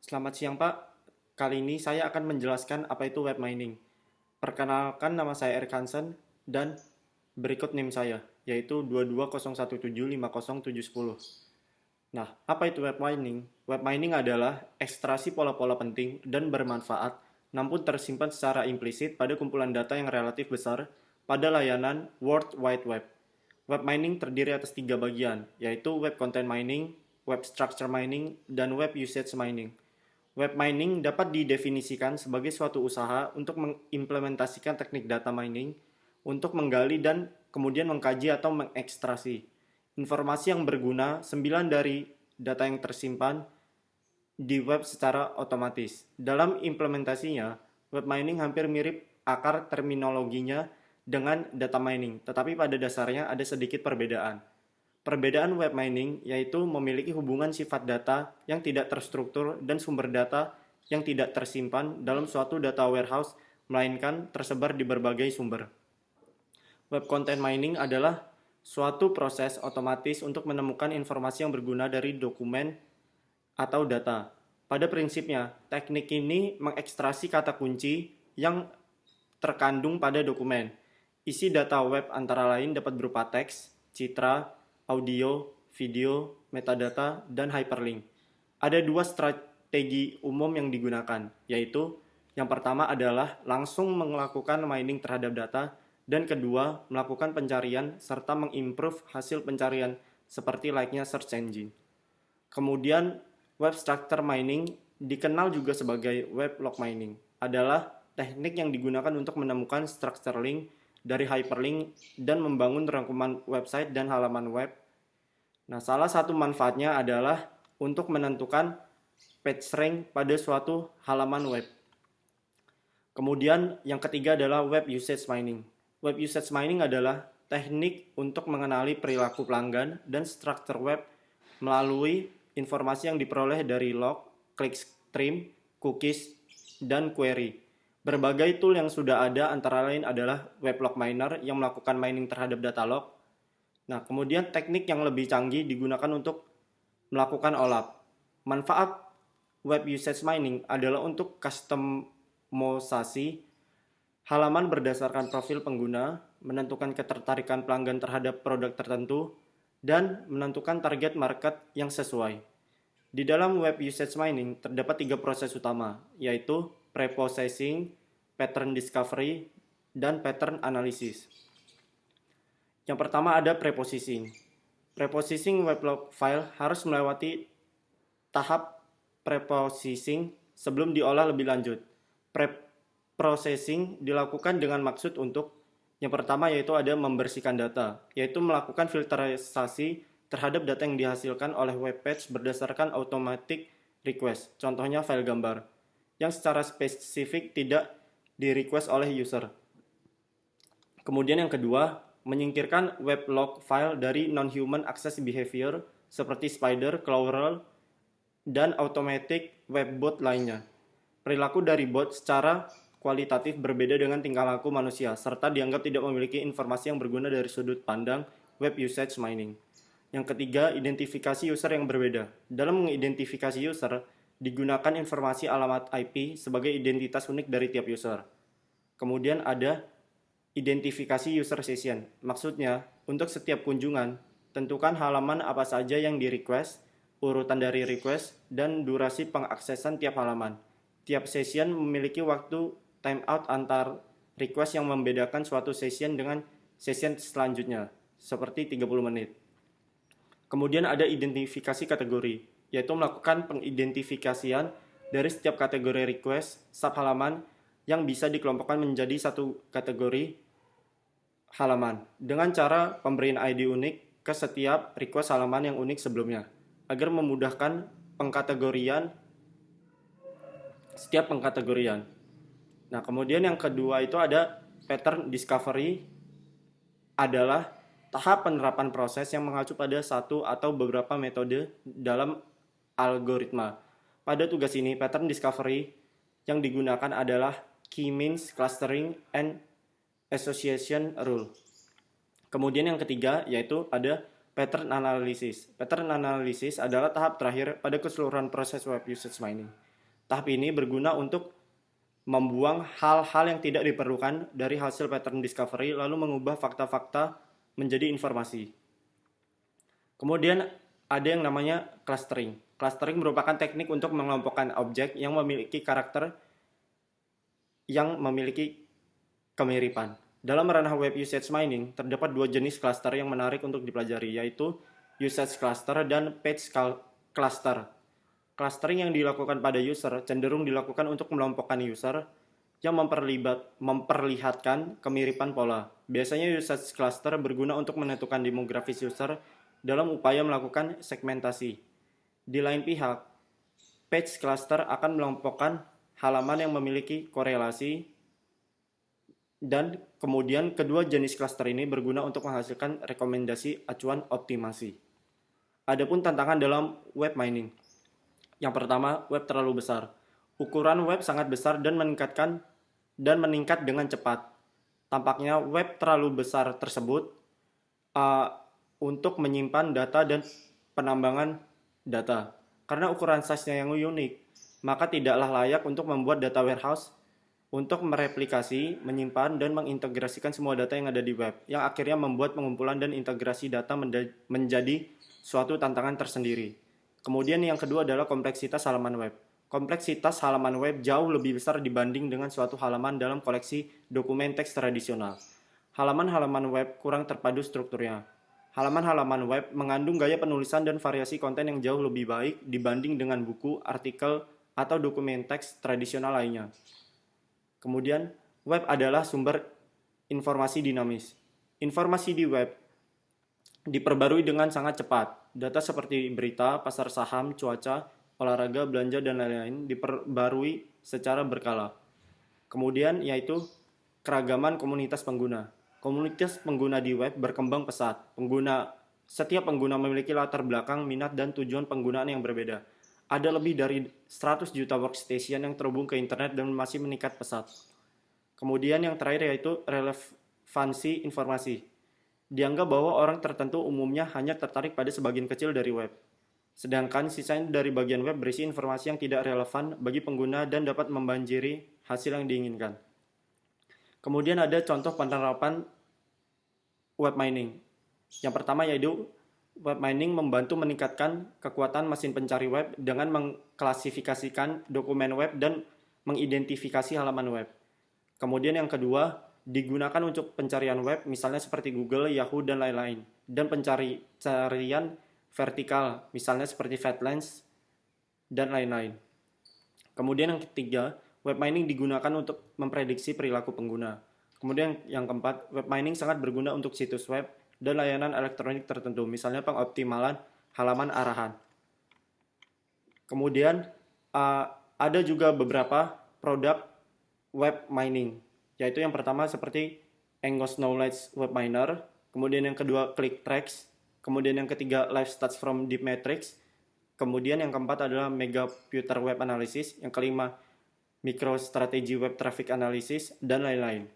Selamat siang Pak, kali ini saya akan menjelaskan apa itu web mining. Perkenalkan, nama saya Eric Hansen dan berikut NIM saya, yaitu 2201750710. Nah, apa itu web mining? Web mining adalah ekstraksi pola-pola penting dan bermanfaat, namun tersimpan secara implisit pada kumpulan data yang relatif besar pada layanan World Wide Web. Web mining terdiri atas 3 bagian, yaitu web content mining, web structure mining, dan web usage mining. Web mining dapat didefinisikan sebagai suatu usaha untuk mengimplementasikan teknik data mining untuk menggali dan kemudian mengkaji atau mengekstrasi informasi yang berguna 9 dari data yang tersimpan di web secara otomatis. Dalam implementasinya, web mining hampir mirip akar terminologinya dengan data mining, tetapi pada dasarnya ada sedikit perbedaan. Perbedaan web mining yaitu memiliki hubungan sifat data yang tidak terstruktur dan sumber data yang tidak tersimpan dalam suatu data warehouse, melainkan tersebar di berbagai sumber. Web content mining adalah suatu proses otomatis untuk menemukan informasi yang berguna dari dokumen atau data. Pada prinsipnya, teknik ini mengekstrasi kata kunci yang terkandung pada dokumen. Isi data web antara lain dapat berupa teks, citra, audio, video, metadata, dan hyperlink. Ada dua strategi umum yang digunakan, yaitu yang pertama adalah langsung melakukan mining terhadap data, dan kedua, melakukan pencarian serta mengimprove hasil pencarian seperti layaknya search engine. Kemudian, web structure mining, dikenal juga sebagai web log mining, adalah teknik yang digunakan untuk menemukan structure link dari hyperlink dan membangun rangkuman website dan halaman web. Nah, salah satu manfaatnya adalah untuk menentukan page rank pada suatu halaman web. Kemudian yang ketiga adalah web usage mining. Web usage mining adalah teknik untuk mengenali perilaku pelanggan dan struktur web melalui informasi yang diperoleh dari log, clickstream, cookies, dan query. Berbagai tool yang sudah ada antara lain adalah weblog miner yang melakukan mining terhadap data log. Nah, kemudian teknik yang lebih canggih digunakan untuk melakukan OLAP. Manfaat web usage mining adalah untuk customisasi halaman berdasarkan profil pengguna, menentukan ketertarikan pelanggan terhadap produk tertentu, dan menentukan target market yang sesuai. Di dalam web usage mining terdapat 3 proses utama, yaitu preprocessing, pattern discovery, dan pattern analysis. Yang pertama ada preprocessing. Preprocessing weblog file harus melewati tahap preprocessing sebelum diolah lebih lanjut. Preprocessing dilakukan dengan maksud untuk yang pertama yaitu ada membersihkan data, yaitu melakukan filterisasi terhadap data yang dihasilkan oleh web page berdasarkan automatic request, contohnya file gambar, yang secara spesifik tidak di-request oleh user. Kemudian yang kedua, menyingkirkan web log file dari non-human access behavior seperti spider, crawler, dan automatic web bot lainnya. Perilaku dari bot secara kualitatif berbeda dengan tingkah laku manusia, serta dianggap tidak memiliki informasi yang berguna dari sudut pandang web usage mining. Yang ketiga, identifikasi user yang berbeda. Dalam mengidentifikasi user, digunakan informasi alamat IP sebagai identitas unik dari tiap user. Kemudian ada identifikasi user session. Maksudnya, untuk setiap kunjungan, tentukan halaman apa saja yang di-request, urutan dari request, dan durasi pengaksesan tiap halaman. Tiap session memiliki waktu timeout antar request yang membedakan suatu session dengan session selanjutnya, seperti 30 menit. Kemudian ada identifikasi kategori, yaitu melakukan pengidentifikasian dari setiap kategori request subhalaman yang bisa dikelompokkan menjadi satu kategori halaman dengan cara pemberian ID unik ke setiap request halaman yang unik sebelumnya agar memudahkan setiap pengkategorian. Nah, kemudian yang kedua itu ada pattern discovery, adalah tahap penerapan proses yang mengacu pada satu atau beberapa metode dalam algoritma. Pada tugas ini, pattern discovery yang digunakan adalah K-means clustering and association rule. Kemudian yang ketiga yaitu ada pattern analysis. Pattern analysis adalah tahap terakhir pada keseluruhan proses web usage mining. Tahap ini berguna untuk membuang hal-hal yang tidak diperlukan dari hasil pattern discovery lalu mengubah fakta-fakta menjadi informasi. Kemudian ada yang namanya clustering. Clustering merupakan teknik untuk mengelompokkan objek yang memiliki karakter yang memiliki kemiripan. Dalam ranah web usage mining, terdapat dua jenis cluster yang menarik untuk dipelajari, yaitu usage cluster dan page cluster. Clustering yang dilakukan pada user cenderung dilakukan untuk melompokkan user yang memperlihatkan kemiripan pola. Biasanya usage cluster berguna untuk menentukan demografis user dalam upaya melakukan segmentasi. Di lain pihak, page cluster akan melompokkan halaman yang memiliki korelasi, dan kemudian kedua jenis cluster ini berguna untuk menghasilkan rekomendasi acuan optimasi. Adapun tantangan dalam web mining. Yang pertama, web terlalu besar. Ukuran web sangat besar dan meningkat dengan cepat. Tampaknya web terlalu besar tersebut untuk menyimpan data dan penambangan data. Karena ukuran size-nya yang unik, maka tidaklah layak untuk membuat data warehouse untuk mereplikasi, menyimpan, dan mengintegrasikan semua data yang ada di web, yang akhirnya membuat pengumpulan dan integrasi data menjadi suatu tantangan tersendiri. Kemudian yang kedua adalah kompleksitas halaman web. Kompleksitas halaman web jauh lebih besar dibanding dengan suatu halaman dalam koleksi dokumen teks tradisional. Halaman-halaman web kurang terpadu strukturnya. Halaman-halaman web mengandung gaya penulisan dan variasi konten yang jauh lebih baik dibanding dengan buku, artikel, atau dokumen teks tradisional lainnya. Kemudian, web adalah sumber informasi dinamis. Informasi di web diperbarui dengan sangat cepat. Data seperti berita, pasar saham, cuaca, olahraga, belanja, dan lain-lain diperbarui secara berkala. Kemudian yaitu keragaman komunitas pengguna. Komunitas pengguna di web berkembang pesat. Setiap pengguna memiliki latar belakang, minat, dan tujuan penggunaan yang berbeda. Ada lebih dari 100 juta workstation yang terhubung ke internet dan masih meningkat pesat. Kemudian yang terakhir yaitu relevansi informasi. Dianggap bahwa orang tertentu umumnya hanya tertarik pada sebagian kecil dari web. Sedangkan sisanya dari bagian web berisi informasi yang tidak relevan bagi pengguna dan dapat membanjiri hasil yang diinginkan. Kemudian ada contoh penerapan web mining. Yang pertama yaitu web mining membantu meningkatkan kekuatan mesin pencari web dengan mengklasifikasikan dokumen web dan mengidentifikasi halaman web. Kemudian yang kedua, digunakan untuk pencarian web, misalnya seperti Google, Yahoo, dan lain-lain. Dan pencarian vertikal, misalnya seperti Fatlens, dan lain-lain. Kemudian yang ketiga, web mining digunakan untuk memprediksi perilaku pengguna. Kemudian yang keempat, web mining sangat berguna untuk situs web dan layanan elektronik tertentu, misalnya pengoptimalan halaman arahan. Kemudian ada juga beberapa produk web mining, yaitu yang pertama seperti Enghouse Knowledge Web Miner, kemudian yang kedua ClickTracks, kemudian yang ketiga Live Stats from Deep Metrics, kemudian yang keempat adalah Megaputer Web Analysis, yang kelima MicroStrategy Web Traffic Analysis, dan lain-lain.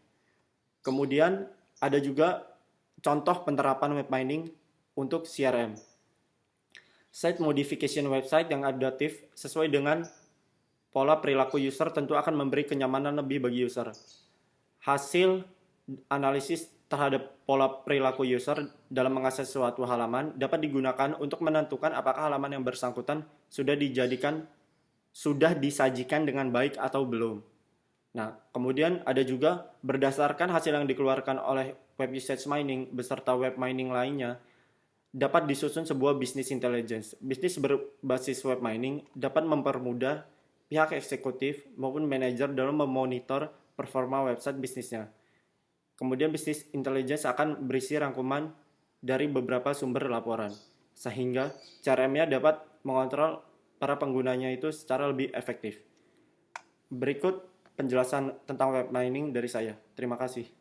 Kemudian ada juga contoh penerapan web mining untuk CRM. Site modification website yang adaptif sesuai dengan pola perilaku user tentu akan memberi kenyamanan lebih bagi user. Hasil analisis terhadap pola perilaku user dalam mengakses suatu halaman dapat digunakan untuk menentukan apakah halaman yang bersangkutan sudah disajikan dengan baik atau belum. Nah, kemudian ada juga berdasarkan hasil yang dikeluarkan oleh web usage mining beserta web mining lainnya, dapat disusun sebuah business intelligence. Bisnis berbasis web mining dapat mempermudah pihak eksekutif maupun manajer dalam memonitor performa website bisnisnya. Kemudian business intelligence akan berisi rangkuman dari beberapa sumber laporan, sehingga CRM-nya dapat mengontrol para penggunanya itu secara lebih efektif. Berikut penjelasan tentang web mining dari saya. Terima kasih.